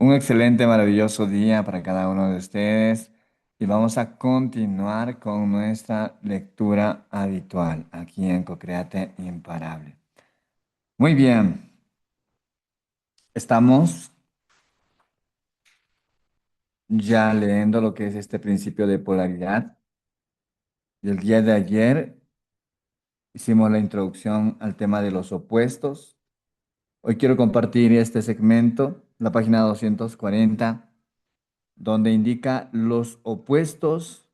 Un excelente, maravilloso día para cada uno de ustedes y vamos a continuar con nuestra lectura habitual aquí en Cocreate Imparable. Muy bien, estamos ya leyendo lo que es este principio de polaridad y el día de ayer hicimos la introducción al tema de los opuestos. Hoy quiero compartir este segmento, la página 240, donde indica los opuestos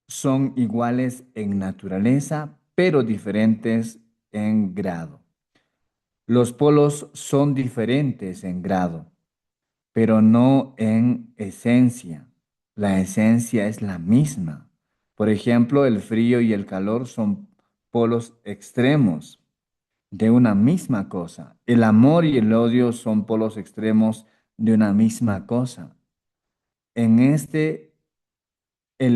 son iguales en naturaleza, pero diferentes en grado. Los polos son diferentes en grado, pero no en esencia. La esencia es la misma. Por ejemplo, el frío y el calor son polos extremos de una misma cosa. El amor y el odio son polos extremos de una misma cosa. En el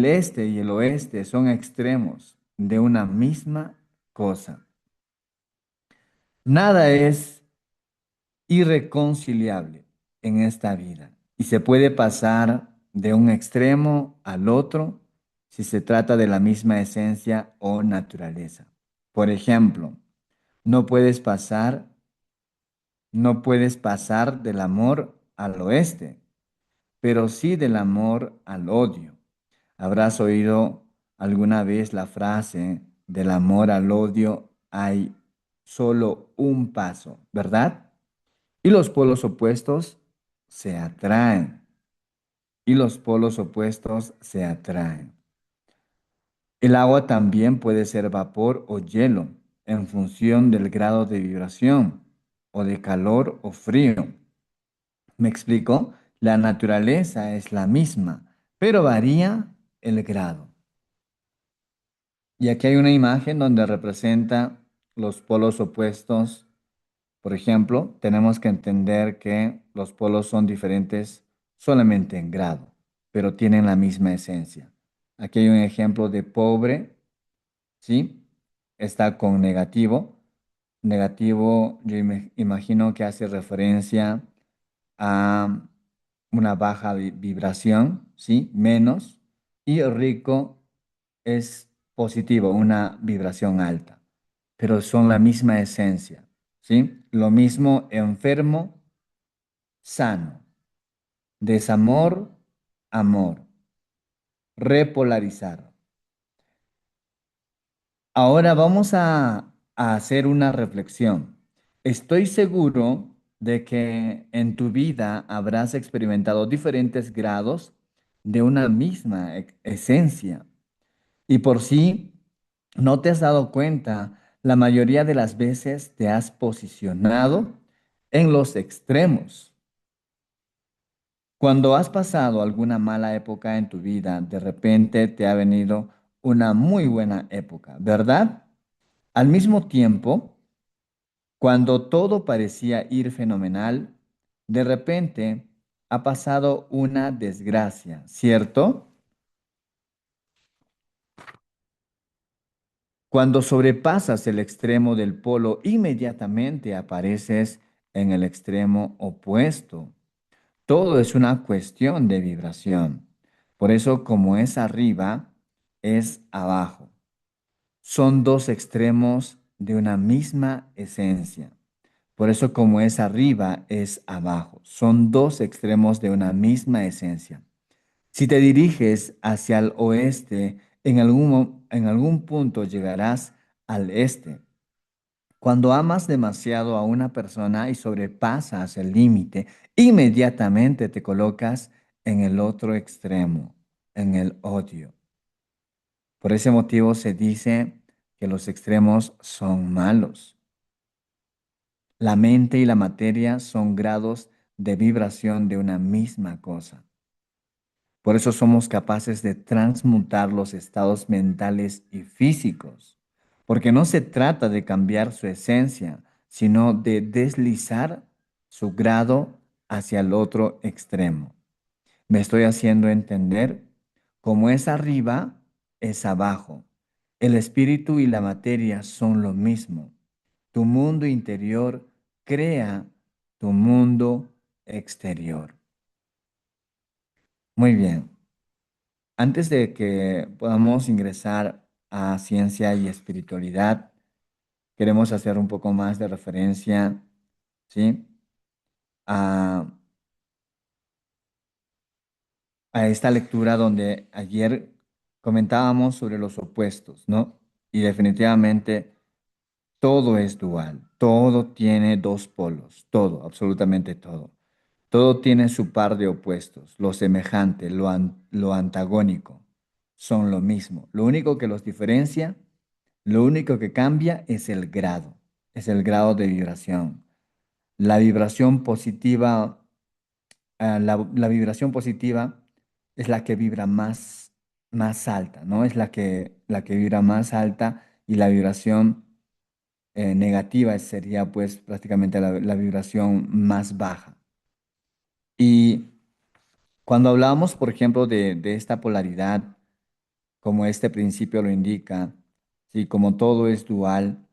este y el oeste son extremos de una misma cosa. Nada es irreconciliable en esta vida y se puede pasar de un extremo al otro si se trata de la misma esencia o naturaleza. Por ejemplo, no puedes pasar, no puedes pasar del amor al oeste, pero sí del amor al odio. Habrás oído alguna vez la frase del amor al odio hay solo un paso, ¿verdad? Y los polos opuestos se atraen. Y los polos opuestos se atraen. El agua también puede ser vapor o hielo en función del grado de vibración o de calor o frío. ¿Me explico? La naturaleza es la misma, pero varía el grado. Y aquí hay una imagen donde representa los polos opuestos. Por ejemplo, tenemos que entender que los polos son diferentes solamente en grado, pero tienen la misma esencia. Aquí hay un ejemplo de pobre, ¿sí? Está con negativo. Negativo, yo imagino que hace referencia a una baja vibración, ¿sí? Menos. Y rico es positivo, una vibración alta, pero son la misma esencia, ¿sí? Lo mismo enfermo, sano, desamor, amor, repolarizar. Ahora vamos a hacer una reflexión. Estoy seguro de que en tu vida habrás experimentado diferentes grados de una misma esencia. Y por si no te has dado cuenta, la mayoría de las veces te has posicionado en los extremos. Cuando has pasado alguna mala época en tu vida, de repente te ha venido una muy buena época, ¿verdad? Al mismo tiempo, cuando todo parecía ir fenomenal, de repente ha pasado una desgracia, ¿cierto? Cuando sobrepasas el extremo del polo, inmediatamente apareces en el extremo opuesto. Todo es una cuestión de vibración. Por eso, como es arriba, es abajo. Son dos extremos de una misma esencia. Por eso, como es arriba, es abajo. Son dos extremos de una misma esencia. Si te diriges hacia el oeste, en algún punto llegarás al este. Cuando amas demasiado a una persona y sobrepasas el límite, inmediatamente te colocas en el otro extremo, en el odio. Por ese motivo se dice que los extremos son malos. La mente y la materia son grados de vibración de una misma cosa. Por eso somos capaces de transmutar los estados mentales y físicos, porque no se trata de cambiar su esencia, sino de deslizar su grado hacia el otro extremo. Me estoy haciendo entender, como es arriba, es abajo. El espíritu y la materia son lo mismo. Tu mundo interior crea tu mundo exterior. Muy bien. Antes de que podamos ingresar a ciencia y espiritualidad, queremos hacer un poco más de referencia, ¿sí? A, a esta lectura donde ayer comentábamos sobre los opuestos, ¿no? Y definitivamente todo es dual, todo tiene dos polos, todo, absolutamente todo. Todo tiene su par de opuestos, lo semejante, lo antagónico, son lo mismo. Lo único que los diferencia, lo único que cambia es el grado de vibración. La vibración positiva, la vibración positiva es la que vibra más alta, ¿no? Es la que vibra más alta y la vibración negativa sería pues prácticamente la vibración más baja. Y cuando hablamos, por ejemplo, de esta polaridad, como este principio lo indica, sí, como todo es dual,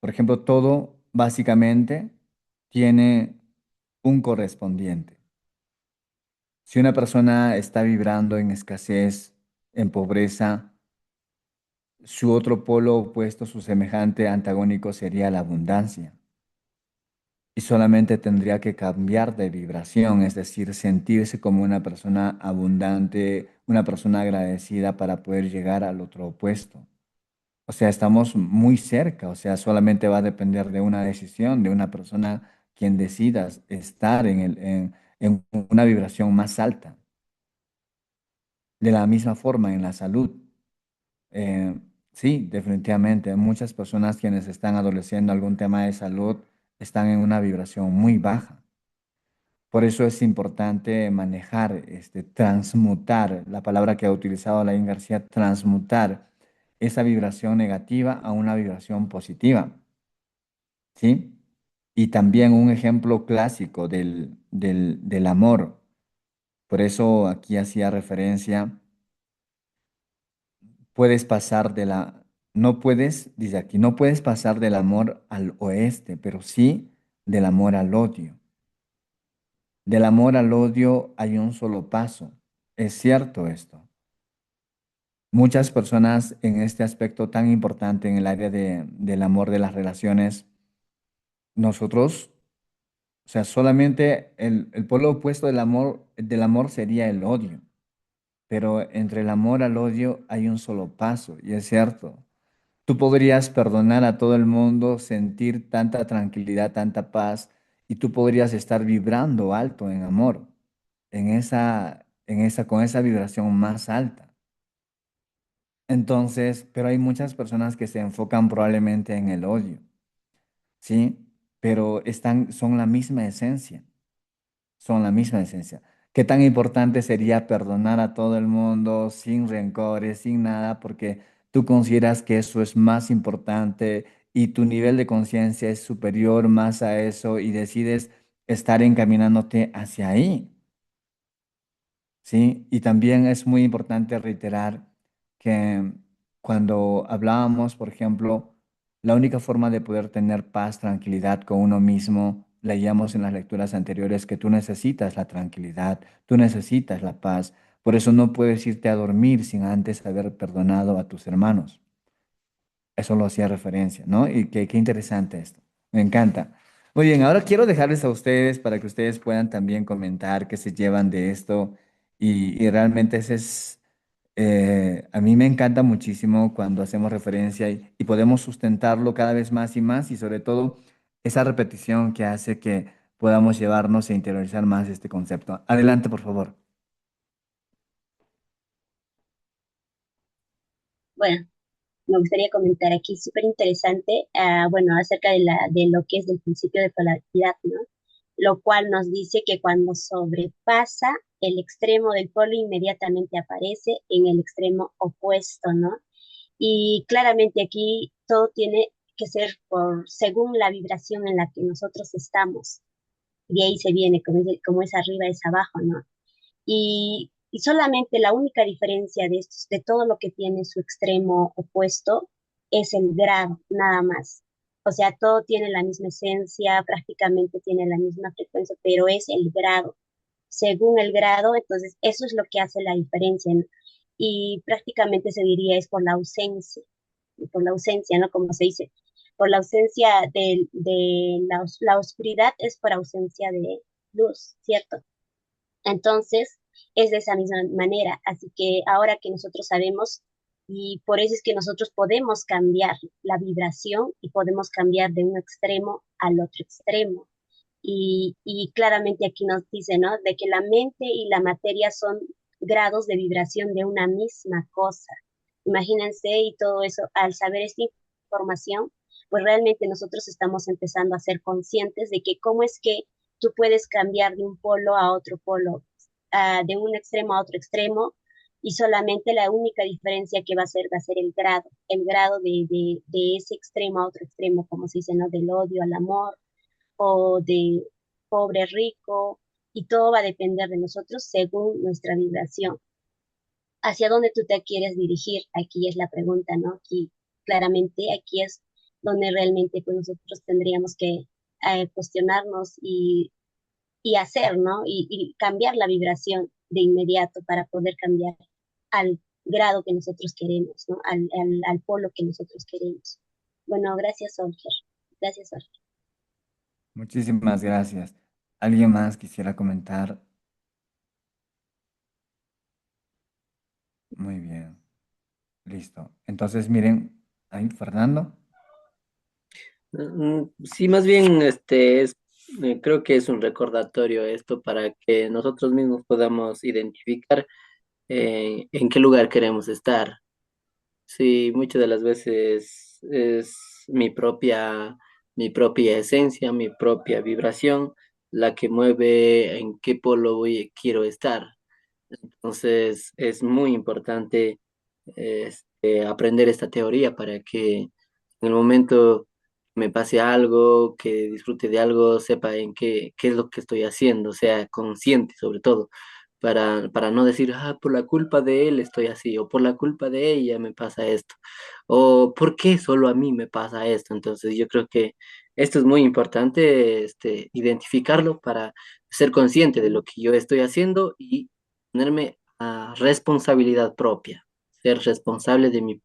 por ejemplo, todo básicamente tiene un correspondiente. Si una persona está vibrando en escasez, en pobreza, su otro polo opuesto, su semejante antagónico sería la abundancia. Y solamente tendría que cambiar de vibración, es decir, sentirse como una persona abundante, una persona agradecida para poder llegar al otro opuesto. O sea, estamos muy cerca, o sea, solamente va a depender de una decisión, de una persona quien decida estar en una vibración más alta. De la misma forma, en la salud. Eh, sí, definitivamente, muchas personas quienes están adoleciendo algún tema de salud están en una vibración muy baja. Por eso es importante manejar, transmutar, la palabra que ha utilizado Alain García, transmutar esa vibración negativa a una vibración positiva, ¿sí? Y también un ejemplo clásico del amor. Por eso aquí hacía referencia, puedes pasar de la, no puedes, dice aquí, no puedes pasar del amor al oeste, pero sí del amor al odio. Del amor al odio hay un solo paso. Es cierto esto. Muchas personas en este aspecto tan importante en el área del amor de las relaciones, nosotros, o sea, solamente el polo opuesto del amor sería el odio, pero entre el amor al odio hay un solo paso, y es cierto. Tú podrías perdonar a todo el mundo, sentir tanta tranquilidad, tanta paz, y tú podrías estar vibrando alto en amor, con esa vibración más alta. Entonces, pero hay muchas personas que se enfocan probablemente en el odio, ¿sí? Pero son la misma esencia, son la misma esencia. ¿Qué tan importante sería perdonar a todo el mundo sin rencores, sin nada, porque tú consideras que eso es más importante y tu nivel de conciencia es superior más a eso y decides estar encaminándote hacia ahí? ¿Sí? Y también es muy importante reiterar que cuando hablábamos, por ejemplo, la única forma de poder tener paz, tranquilidad con uno mismo, leíamos en las lecturas anteriores que tú necesitas la tranquilidad, tú necesitas la paz. Por eso no puedes irte a dormir sin antes haber perdonado a tus hermanos. Eso lo hacía referencia, ¿no? Y qué interesante esto. Me encanta. Muy bien, ahora quiero dejarles a ustedes para que ustedes puedan también comentar qué se llevan de esto. Y realmente ese es, a mí me encanta muchísimo cuando hacemos referencia y podemos sustentarlo cada vez más y más y sobre todo esa repetición que hace que podamos llevarnos e interiorizar más este concepto. Adelante, por favor. Bueno, me gustaría comentar aquí, súper interesante, bueno, acerca de lo que es el principio de polaridad, ¿no? Lo cual nos dice que cuando sobrepasa el extremo del polo, inmediatamente aparece en el extremo opuesto, ¿no? Y claramente aquí todo tiene que ser según la vibración en la que nosotros estamos. De ahí se viene, como es arriba es abajo, ¿no? Y solamente la única diferencia de estos, de todo lo que tiene su extremo opuesto, es el grado, nada más. O sea, todo tiene la misma esencia, prácticamente tiene la misma frecuencia, pero es el grado. Según el grado, entonces eso es lo que hace la diferencia, ¿no? Y prácticamente se diría es por la ausencia, ¿no? Como se dice, por la ausencia la oscuridad es por ausencia de luz, ¿cierto? Entonces, es de esa misma manera. Así que ahora que nosotros sabemos, y por eso es que nosotros podemos cambiar la vibración y podemos cambiar de un extremo al otro extremo. Y claramente aquí nos dice, ¿no? De que la mente y la materia son grados de vibración de una misma cosa. Imagínense y todo eso, al saber esta información, pues realmente nosotros estamos empezando a ser conscientes de que cómo es que tú puedes cambiar de un polo a otro polo, de un extremo a otro extremo, y solamente la única diferencia que va a ser el grado de ese extremo a otro extremo, como se dice, ¿no? Del odio al amor o de pobre, rico, y todo va a depender de nosotros según nuestra vibración. ¿Hacia dónde tú te quieres dirigir? Aquí es la pregunta, ¿no? Aquí, claramente, aquí es donde realmente pues, nosotros tendríamos que cuestionarnos y hacer, ¿no? Y cambiar la vibración de inmediato para poder cambiar al grado que nosotros queremos, ¿no? Al polo que nosotros queremos. Bueno, gracias, Olger. Gracias, Olger. Muchísimas gracias. ¿Alguien más quisiera comentar? Muy bien, listo. Entonces, miren, ahí, Fernando. Sí, más bien creo que es un recordatorio esto para que nosotros mismos podamos identificar en qué lugar queremos estar. Sí, muchas de las veces es mi propia esencia, mi propia vibración, la que mueve en qué polo quiero estar. Entonces es muy importante aprender esta teoría para que en el momento que me pase algo, que disfrute de algo, sepa en qué es lo que estoy haciendo, sea consciente sobre todo, para no decir, ah, por la culpa de él estoy así, o por la culpa de ella me pasa esto, o por qué solo a mí me pasa esto. Entonces yo creo que esto es muy importante, identificarlo para ser consciente de lo que yo estoy haciendo y ponerme a responsabilidad propia, ser responsable de mi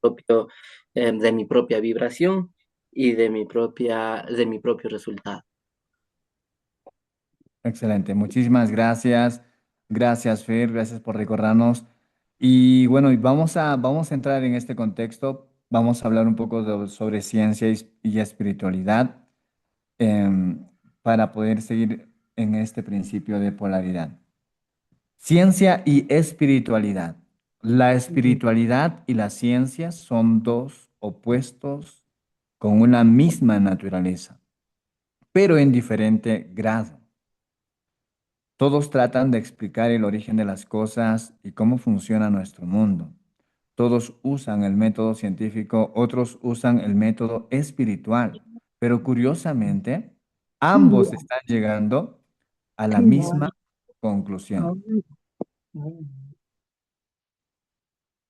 propia vibración y de mi propio resultado. Excelente, muchísimas gracias. Gracias, Fer, gracias por recordarnos. Y bueno, y vamos a entrar en este contexto. Vamos a hablar un poco sobre ciencia y espiritualidad em, para poder seguir en este principio de polaridad. Ciencia y espiritualidad. La espiritualidad y la ciencia son dos opuestos con una misma naturaleza, pero en diferente grado. Todos tratan de explicar el origen de las cosas y cómo funciona nuestro mundo. Todos usan el método científico, otros usan el método espiritual, pero curiosamente, ambos están llegando a la misma conclusión. Muy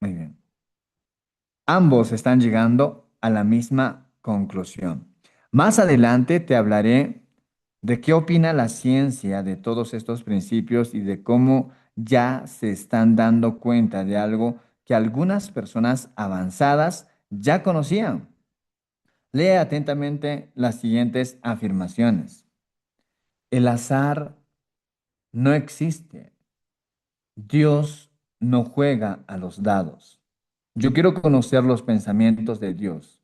bien. Ambos están llegando a la misma conclusión. Más adelante te hablaré de qué opina la ciencia de todos estos principios y de cómo ya se están dando cuenta de algo que algunas personas avanzadas ya conocían. Lee atentamente las siguientes afirmaciones. El azar no existe. Dios no juega a los dados. Yo quiero conocer los pensamientos de Dios.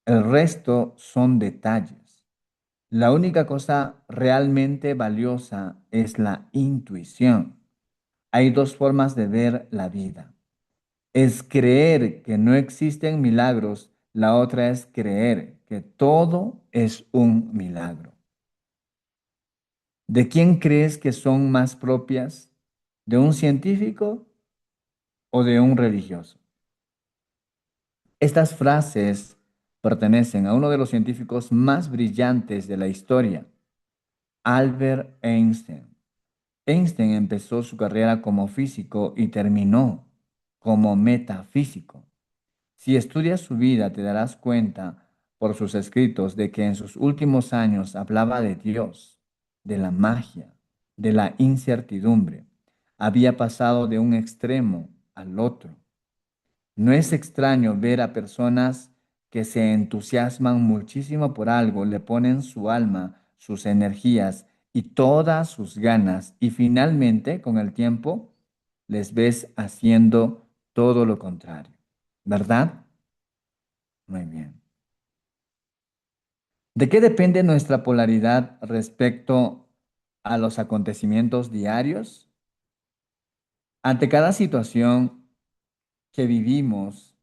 El resto son detalles. La única cosa realmente valiosa es la intuición. Hay dos formas de ver la vida. Es creer que no existen milagros, la otra es creer que todo es un milagro. ¿De quién crees que son más propias? ¿De un científico o de un religioso? Estas frases pertenecen a uno de los científicos más brillantes de la historia, Albert Einstein. Einstein empezó su carrera como físico y terminó como metafísico. Si estudias su vida, te darás cuenta por sus escritos de que en sus últimos años hablaba de Dios, de la magia, de la incertidumbre. Había pasado de un extremo al otro. No es extraño ver a personas que se entusiasman muchísimo por algo, le ponen su alma, sus energías y todas sus ganas y finalmente con el tiempo les ves haciendo todo lo contrario. ¿Verdad? Muy bien. ¿De qué depende nuestra polaridad respecto a los acontecimientos diarios? Ante cada situación que vivimos,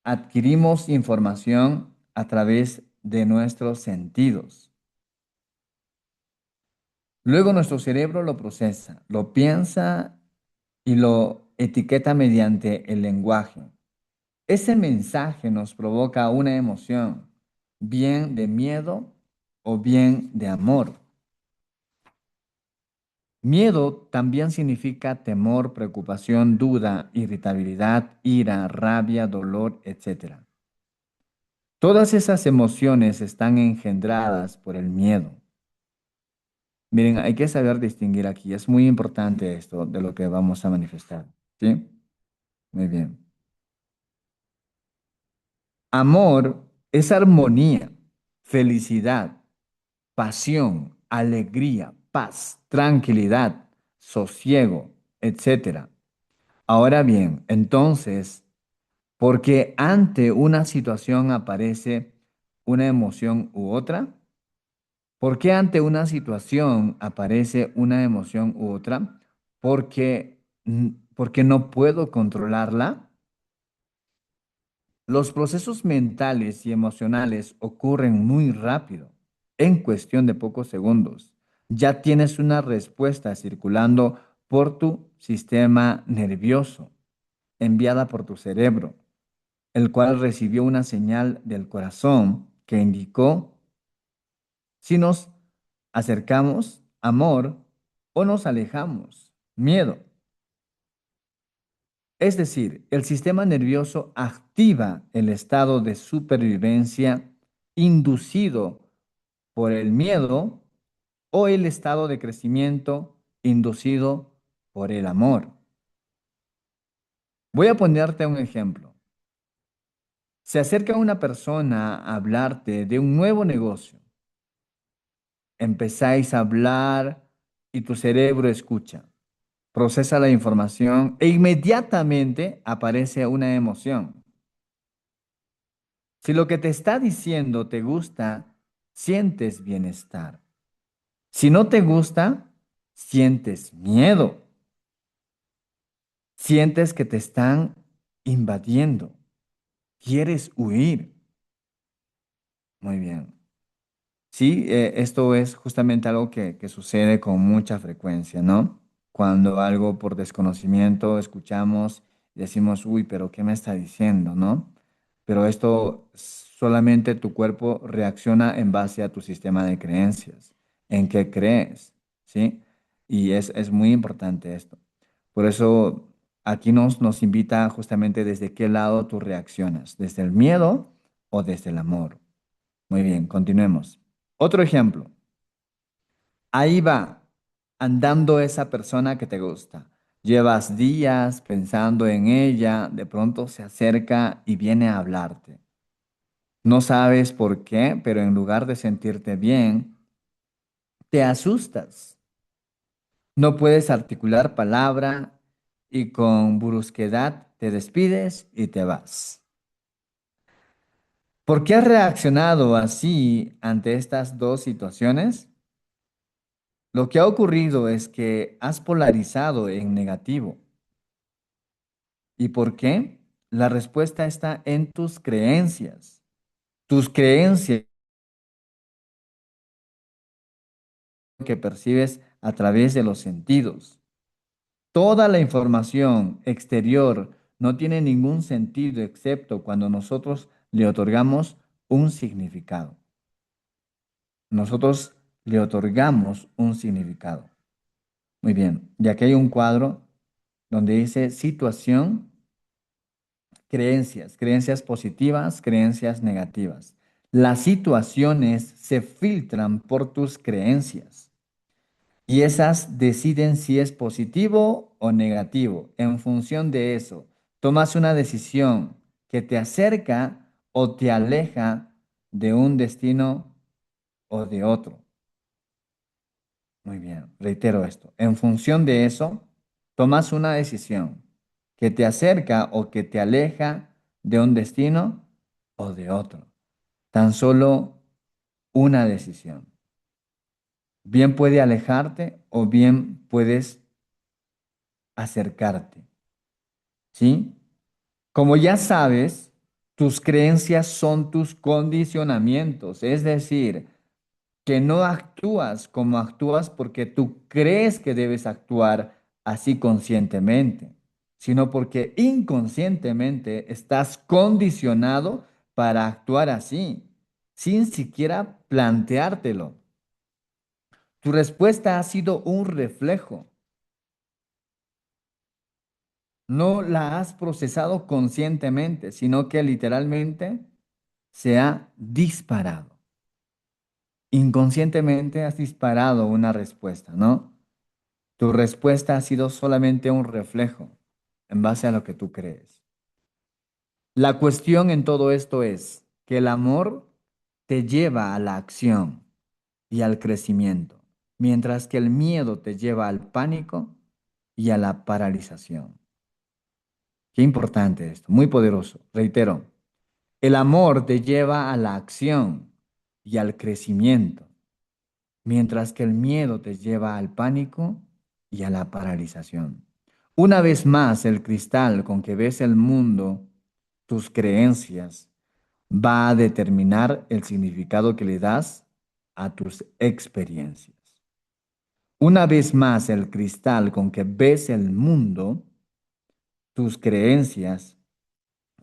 adquirimos información a través de nuestros sentidos. Luego nuestro cerebro lo procesa, lo piensa y lo etiqueta mediante el lenguaje. Ese mensaje nos provoca una emoción, bien de miedo o bien de amor. Miedo también significa temor, preocupación, duda, irritabilidad, ira, rabia, dolor, etc. Todas esas emociones están engendradas por el miedo. Miren, hay que saber distinguir aquí. Es muy importante esto de lo que vamos a manifestar. ¿Sí? Muy bien. Amor es armonía, felicidad, pasión, alegría, paz, tranquilidad, sosiego, etc. Ahora bien, entonces, porque ante una situación aparece una emoción u otra, ¿por qué ante una situación aparece una emoción u otra? Porque, porque no puedo controlarla. Los procesos mentales y emocionales ocurren muy rápido, en cuestión de pocos segundos. Ya tienes una respuesta circulando por tu sistema nervioso, enviada por tu cerebro, el cual recibió una señal del corazón que indicó si nos acercamos, amor, o nos alejamos, miedo. Es decir, el sistema nervioso activa el estado de supervivencia inducido por el miedo o el estado de crecimiento inducido por el amor. Voy a ponerte un ejemplo. Se acerca una persona a hablarte de un nuevo negocio. Empezáis a hablar y tu cerebro escucha, procesa la información e inmediatamente aparece una emoción. Si lo que te está diciendo te gusta, sientes bienestar. Si no te gusta, sientes miedo. Sientes que te están invadiendo. Quieres huir. Muy bien. Sí, esto es justamente algo que sucede con mucha frecuencia, ¿no? Cuando algo por desconocimiento escuchamos y decimos, uy, pero ¿qué me está diciendo, no? Pero esto solamente tu cuerpo reacciona en base a tu sistema de creencias, en qué crees, ¿sí? Y es muy importante esto. Por eso aquí nos invita justamente desde qué lado tú reaccionas, desde el miedo o desde el amor. Muy bien, continuemos. Otro ejemplo. Ahí va, andando esa persona que te gusta. Llevas días pensando en ella, de pronto se acerca y viene a hablarte. No sabes por qué, pero en lugar de sentirte bien, te asustas. No puedes articular palabra y con brusquedad te despides y te vas. ¿Por qué has reaccionado así ante estas dos situaciones? Lo que ha ocurrido es que has polarizado en negativo. ¿Y por qué? La respuesta está en tus creencias. Tus creencias que percibes a través de los sentidos. Toda la información exterior no tiene ningún sentido excepto cuando nosotros le otorgamos un significado. Nosotros le otorgamos un significado. Muy bien, y aquí hay un cuadro donde dice situación, creencias, creencias positivas, creencias negativas. Las situaciones se filtran por tus creencias y esas deciden si es positivo o negativo. En función de eso, tomas una decisión que te acerca o te aleja de un destino o de otro. Muy bien, reitero esto. En función de eso, tomas una decisión que te acerca o que te aleja de un destino o de otro. Tan solo una decisión. Bien puede alejarte o bien puedes acercarte, ¿sí? Como ya sabes, tus creencias son tus condicionamientos, es decir, que no actúas como actúas porque tú crees que debes actuar así conscientemente, sino porque inconscientemente estás condicionado para actuar así, sin siquiera planteártelo. Tu respuesta ha sido un reflejo. No la has procesado conscientemente, sino que literalmente se ha disparado. Inconscientemente has disparado una respuesta, ¿no? Tu respuesta ha sido solamente un reflejo en base a lo que tú crees. La cuestión en todo esto es que el amor te lleva a la acción y al crecimiento, mientras que el miedo te lleva al pánico y a la paralización. Qué importante esto, muy poderoso. Reitero, el amor te lleva a la acción y al crecimiento, mientras que el miedo te lleva al pánico y a la paralización. Una vez más, el cristal con que ves el mundo, tus creencias, va a determinar el significado que le das a tus experiencias. Una vez más, el cristal con que ves el mundo, tus creencias,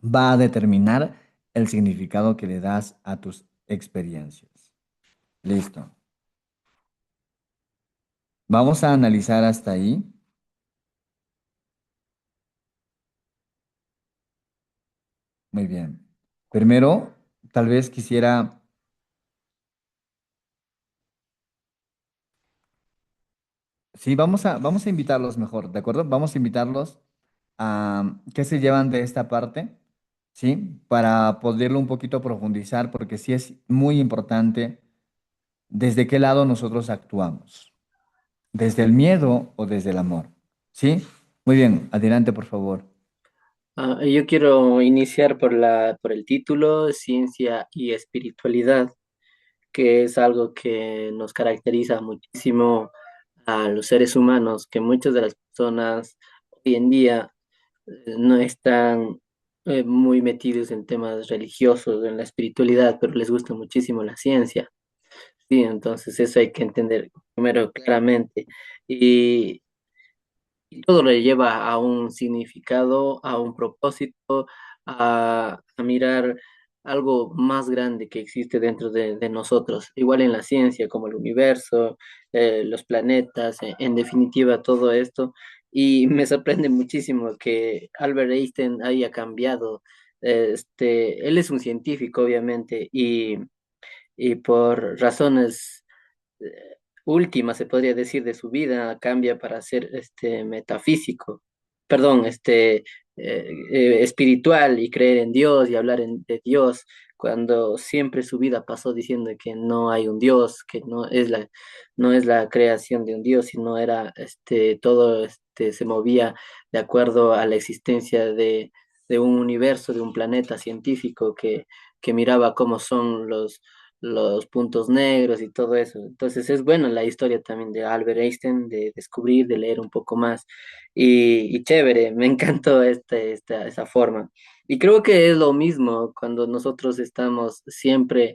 va a determinar el significado que le das a tus experiencias. Listo. Vamos a analizar hasta ahí. Muy bien. Primero, tal vez quisiera, sí, vamos a invitarlos mejor, ¿de acuerdo? Vamos a invitarlos a qué se llevan de esta parte, ¿sí? Para poderlo un poquito profundizar, porque sí es muy importante desde qué lado nosotros actuamos, desde el miedo o desde el amor, ¿sí? Muy bien, adelante, por favor. Yo quiero iniciar por el título, Ciencia y Espiritualidad, que es algo que nos caracteriza muchísimo a los seres humanos, que muchas de las personas hoy en día no están muy metidos en temas religiosos, en la espiritualidad, pero les gusta muchísimo la ciencia. Sí, entonces eso hay que entender primero claramente. Y todo le lleva a un significado, a un propósito, a mirar algo más grande que existe dentro de nosotros, igual en la ciencia, como el universo, los planetas, en definitiva todo esto. Y me sorprende muchísimo que Albert Einstein haya cambiado. Él es un científico, obviamente, y por razones última, se podría decir, de su vida, cambia para ser metafísico, perdón, espiritual y creer en Dios y hablar de Dios, cuando siempre su vida pasó diciendo que no hay un Dios, que no es la creación de un Dios, sino era todo se movía de acuerdo a la existencia de un universo, de un planeta científico que miraba cómo son los puntos negros y todo eso. Entonces es bueno la historia también de Albert Einstein, de descubrir, de leer un poco más. Y chévere, me encantó esa forma. Y creo que es lo mismo cuando nosotros estamos siempre,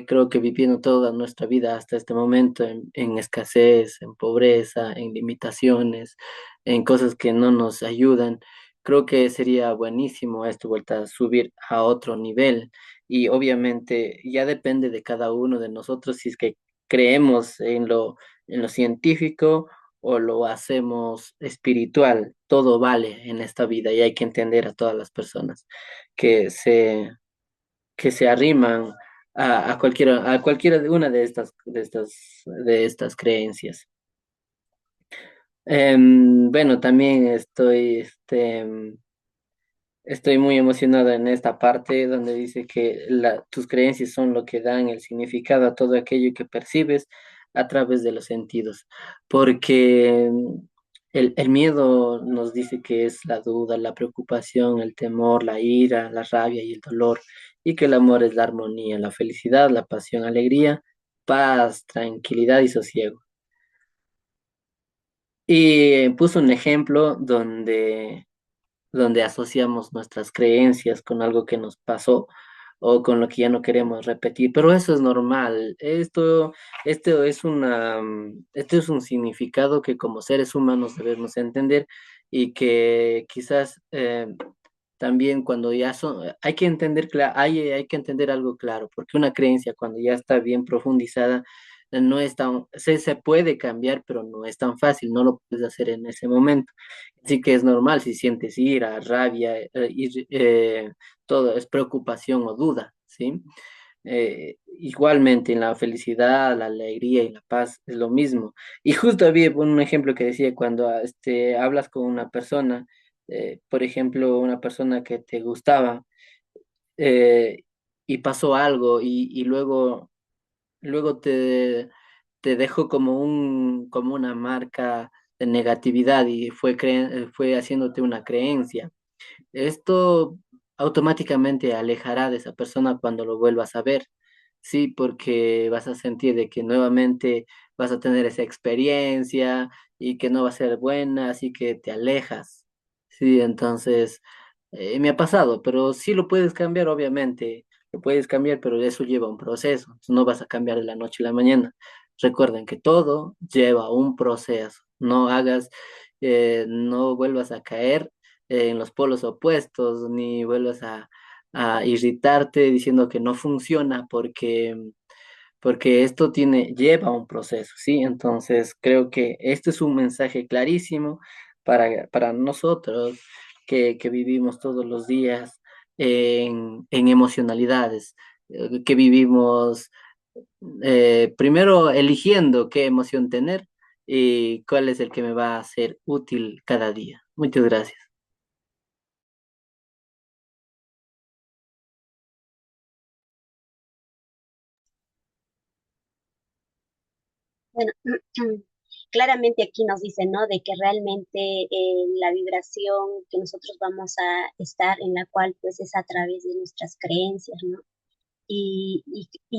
creo que viviendo toda nuestra vida hasta este momento en escasez, en pobreza, en limitaciones, en cosas que no nos ayudan. Creo que sería buenísimo esto, vuelta a subir a otro nivel y obviamente ya depende de cada uno de nosotros si es que creemos en lo científico o lo hacemos espiritual. Todo vale en esta vida y hay que entender a todas las personas que se, que se arriman a cualquiera de una de estas creencias. Bueno, también estoy muy emocionado en esta parte donde dice que tus creencias son lo que dan el significado a todo aquello que percibes a través de los sentidos, porque el miedo nos dice que es la duda, la preocupación, el temor, la ira, la rabia y el dolor, y que el amor es la armonía, la felicidad, la pasión, alegría, paz, tranquilidad y sosiego. Y puso un ejemplo donde asociamos nuestras creencias con algo que nos pasó o con lo que ya no queremos repetir, pero eso es normal. Esto es un significado que como seres humanos debemos entender y que quizás también cuando ya son, hay que entender, hay que entender algo claro, porque una creencia cuando ya está bien profundizada, no es tan, se puede cambiar, pero no es tan fácil, no lo puedes hacer en ese momento. Así que es normal si sientes ira, rabia, todo es preocupación o duda, ¿sí? Igualmente en la felicidad, la alegría y la paz es lo mismo. Y justo había un ejemplo que decía cuando hablas con una persona, por ejemplo, una persona que te gustaba eh, y pasó algo y luego te dejó como una marca de negatividad y fue haciéndote una creencia. Esto automáticamente alejará de esa persona cuando lo vuelvas a ver, sí, porque vas a sentir de que nuevamente vas a tener esa experiencia y que no va a ser buena, así que te alejas, sí, entonces me ha pasado, pero sí lo puedes cambiar, obviamente, lo puedes cambiar, pero eso lleva un proceso, no vas a cambiar de la noche a la mañana. Recuerden que todo lleva un proceso, no vuelvas a caer en los polos opuestos, ni vuelvas a irritarte diciendo que no funciona, porque esto lleva un proceso, ¿sí? Entonces, creo que este es un mensaje clarísimo para nosotros que vivimos todos los días en emocionalidades, que vivimos primero eligiendo qué emoción tener y cuál es el que me va a ser útil cada día. Muchas gracias. Bueno, claramente aquí nos dice, ¿no? De que realmente la vibración que nosotros vamos a estar en la cual pues es a través de nuestras creencias, ¿no? Y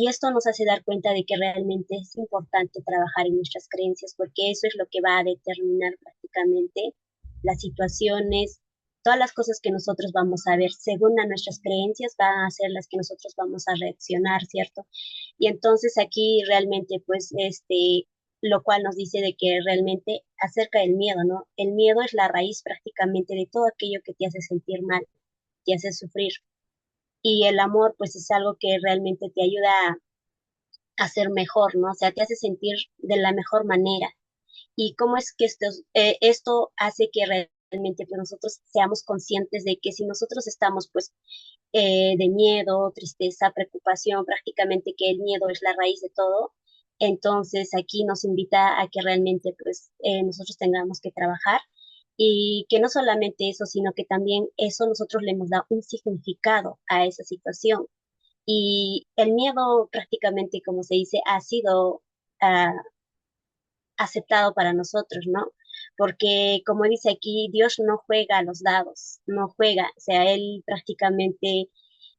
esto nos hace dar cuenta de que realmente es importante trabajar en nuestras creencias porque eso es lo que va a determinar prácticamente las situaciones, todas las cosas que nosotros vamos a ver según a nuestras creencias van a ser las que nosotros vamos a reaccionar, ¿cierto? Y entonces aquí realmente pues lo cual nos dice de que realmente acerca del miedo, ¿no? El miedo es la raíz prácticamente de todo aquello que te hace sentir mal, te hace sufrir. Y el amor pues es algo que realmente te ayuda a ser mejor, ¿no? O sea, te hace sentir de la mejor manera. ¿Y cómo es que esto hace que realmente pues, nosotros seamos conscientes de que si nosotros estamos pues de miedo, tristeza, preocupación, prácticamente que el miedo es la raíz de todo, entonces aquí nos invita a que realmente pues nosotros tengamos que trabajar y que no solamente eso, sino que también eso nosotros le hemos dado un significado a esa situación. Y el miedo prácticamente, como se dice, ha sido ah, aceptado para nosotros, ¿no? Porque como dice aquí, Dios no juega a los dados, no juega, o sea, Él prácticamente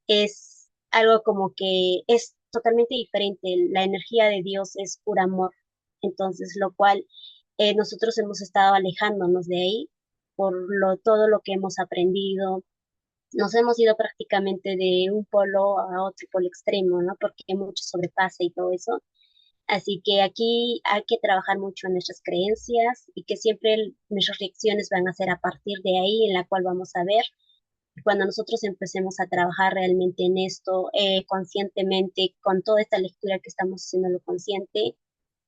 es algo como que es totalmente diferente, la energía de Dios es pura amor, entonces lo cual nosotros hemos estado alejándonos de ahí todo lo que hemos aprendido, nos hemos ido prácticamente de un polo a otro polo extremo, ¿no? Porque mucho sobrepasa y todo eso. Así que aquí hay que trabajar mucho en nuestras creencias y que siempre nuestras reacciones van a ser a partir de ahí, en la cual vamos a ver. Cuando nosotros empecemos a trabajar realmente en esto, conscientemente, con toda esta lectura que estamos haciendo lo consciente,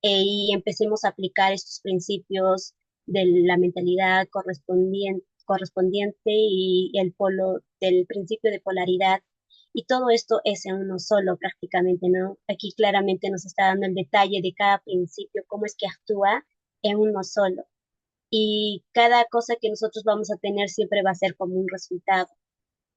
y empecemos a aplicar estos principios de la mentalidad correspondiente y el polo del principio de polaridad Y todo esto es en uno solo prácticamente, ¿no? Aquí claramente nos está dando el detalle de cada principio, cómo es que actúa en uno solo. Y cada cosa que nosotros vamos a tener siempre va a ser como un resultado.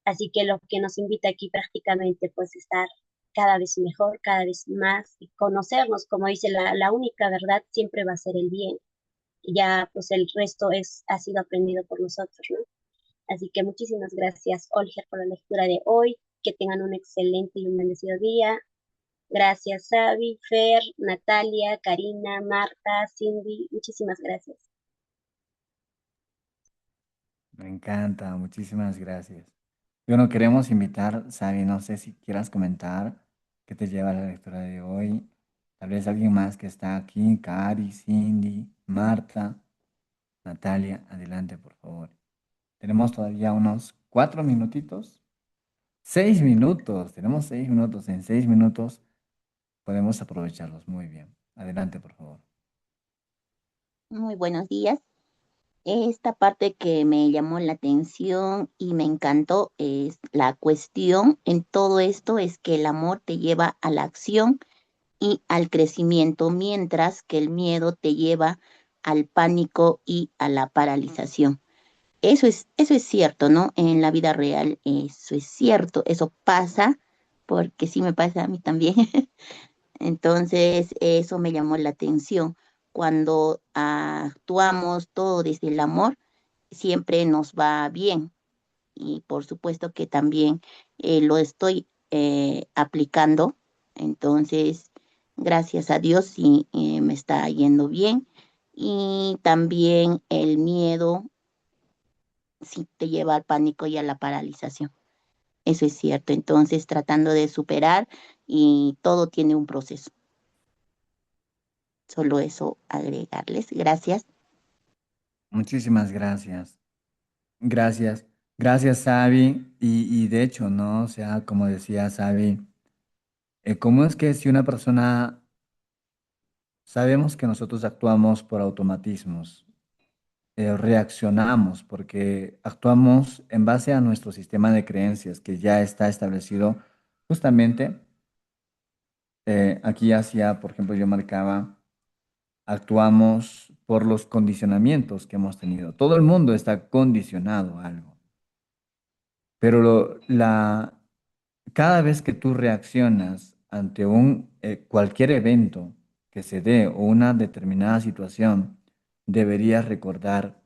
Así que lo que nos invita aquí prácticamente pues estar cada vez mejor, cada vez más y conocernos, como dice la única verdad siempre va a ser el bien. Y ya pues el resto ha sido aprendido por nosotros, ¿no? Así que muchísimas gracias, Olger, por la lectura de hoy. Que tengan un excelente y un bendecido día. Gracias, Xavi, Fer, Natalia, Karina, Marta, Cindy. Muchísimas gracias. Me encanta, muchísimas gracias. Bueno, queremos invitar, Sabi, no sé si quieras comentar qué te lleva la lectura de hoy. Tal vez alguien más que está aquí, Cari, Cindy, Marta, Natalia, adelante, por favor. Tenemos todavía unos 4 minutitos. 6 minutos, tenemos 6 minutos. En 6 minutos podemos aprovecharlos muy bien. Adelante, por favor. Muy buenos días. Esta parte que me llamó la atención y me encantó es la cuestión en todo esto es que el amor te lleva a la acción y al crecimiento, mientras que el miedo te lleva al pánico y a la paralización. Eso es cierto, ¿no? En la vida real eso es cierto, eso pasa, porque sí me pasa a mí también. Entonces, eso me llamó la atención. Cuando actuamos todo desde el amor, siempre nos va bien. Y por supuesto que también lo estoy aplicando. Entonces, gracias a Dios, sí, me está yendo bien. Y también el miedo sí te lleva al pánico y a la paralización. Eso es cierto. Entonces, tratando de superar y todo tiene un proceso. Solo eso agregarles. Gracias. Muchísimas gracias. Gracias. Gracias, Sabi. Y de hecho, ¿no? O sea, como decía Sabi, ¿cómo es que si una persona, sabemos que nosotros actuamos por automatismos, reaccionamos porque actuamos en base a nuestro sistema de creencias que ya está establecido justamente, aquí hacía, por ejemplo, yo marcaba, actuamos por los condicionamientos que hemos tenido. Todo el mundo está condicionado a algo, pero cada vez que tú reaccionas ante cualquier evento que se dé o una determinada situación, deberías recordar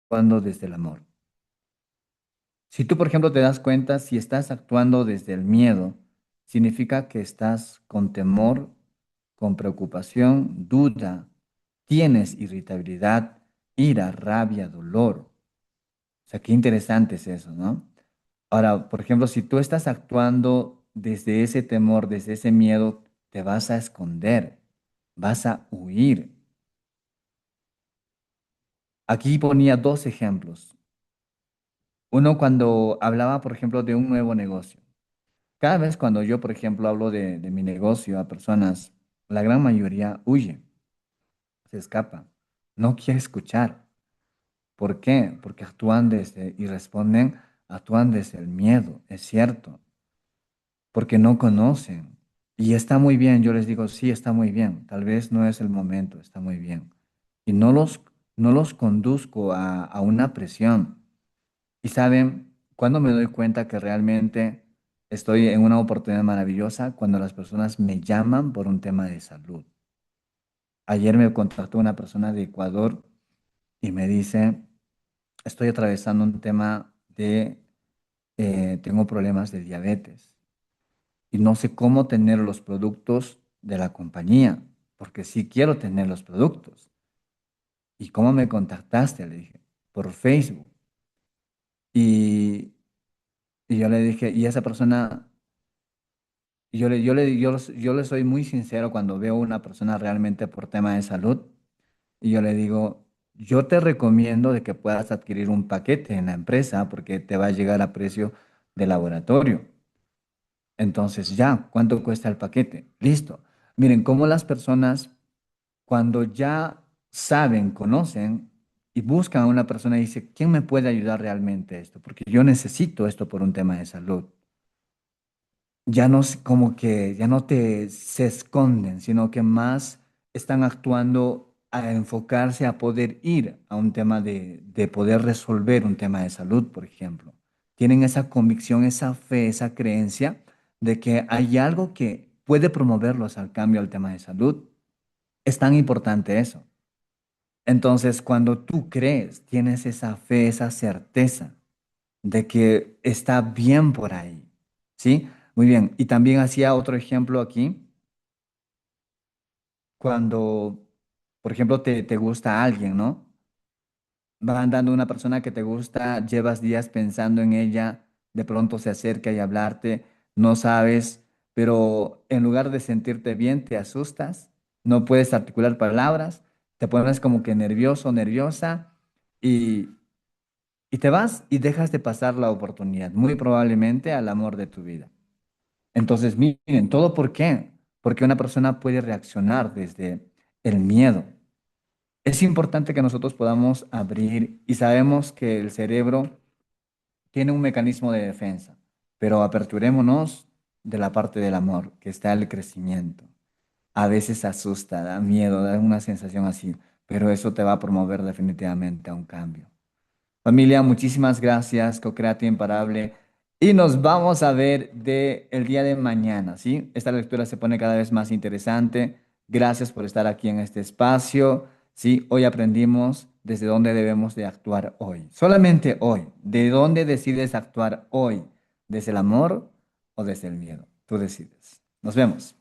cuando desde el amor. Si tú, por ejemplo, te das cuenta, si estás actuando desde el miedo, significa que estás con temor, con preocupación, duda, tienes irritabilidad, ira, rabia, dolor. O sea, qué interesante es eso, ¿no? Ahora, por ejemplo, si tú estás actuando desde ese temor, desde ese miedo, te vas a esconder, vas a huir. Aquí ponía dos ejemplos. Uno cuando hablaba, por ejemplo, de un nuevo negocio. Cada vez cuando yo, por ejemplo, hablo de mi negocio a personas, la gran mayoría huye, se escapa, no quiere escuchar. ¿Por qué? Porque y responden, actúan desde el miedo, es cierto, porque no conocen. Y está muy bien, yo les digo, sí, está muy bien, tal vez no es el momento, está muy bien. Y no los conduzco a una presión. Y saben, cuando me doy cuenta que realmente estoy en una oportunidad maravillosa, cuando las personas me llaman por un tema de salud. Ayer me contactó una persona de Ecuador y me dice, estoy atravesando un tema tengo problemas de diabetes y no sé cómo tener los productos de la compañía, porque sí quiero tener los productos. ¿Y cómo me contactaste? Le dije, por Facebook. Y, y yo le dije, y esa persona. Y yo le soy muy sincero cuando veo una persona realmente por tema de salud. Y yo le digo, yo te recomiendo de que puedas adquirir un paquete en la empresa porque te va a llegar a precio de laboratorio. Entonces, ya, ¿cuánto cuesta el paquete? Listo. Miren, cómo las personas, cuando ya saben, conocen, y buscan a una persona y dicen, ¿quién me puede ayudar realmente a esto? Porque yo necesito esto por un tema de salud. Ya no es como que ya no se esconden, sino que más están actuando a enfocarse a poder ir a un tema de poder resolver un tema de salud, por ejemplo. Tienen esa convicción, esa fe, esa creencia de que hay algo que puede promoverlos al cambio al tema de salud. Es tan importante eso. Entonces, cuando tú crees, tienes esa fe, esa certeza de que está bien por ahí, ¿sí? Muy bien. Y también hacía otro ejemplo aquí, cuando, por ejemplo, te gusta alguien, ¿no? Va andando una persona que te gusta, llevas días pensando en ella, de pronto se acerca y hablarte, no sabes, pero en lugar de sentirte bien, te asustas, no puedes articular palabras, te pones como que nervioso, nerviosa y, y te vas y dejas de pasar la oportunidad, muy probablemente al amor de tu vida. Entonces, miren, ¿todo por qué? Porque una persona puede reaccionar desde el miedo. Es importante que nosotros podamos abrir y sabemos que el cerebro tiene un mecanismo de defensa, pero aperturémonos de la parte del amor, que está el crecimiento. A veces asusta, da miedo, da una sensación así, pero eso te va a promover definitivamente a un cambio. Familia, muchísimas gracias, Co-Create Imparable. Y nos vamos a ver el día de mañana, ¿sí? Esta lectura se pone cada vez más interesante. Gracias por estar aquí en este espacio, ¿sí? Hoy aprendimos desde dónde debemos de actuar hoy. Solamente hoy. ¿De dónde decides actuar hoy? ¿Desde el amor o desde el miedo? Tú decides. Nos vemos.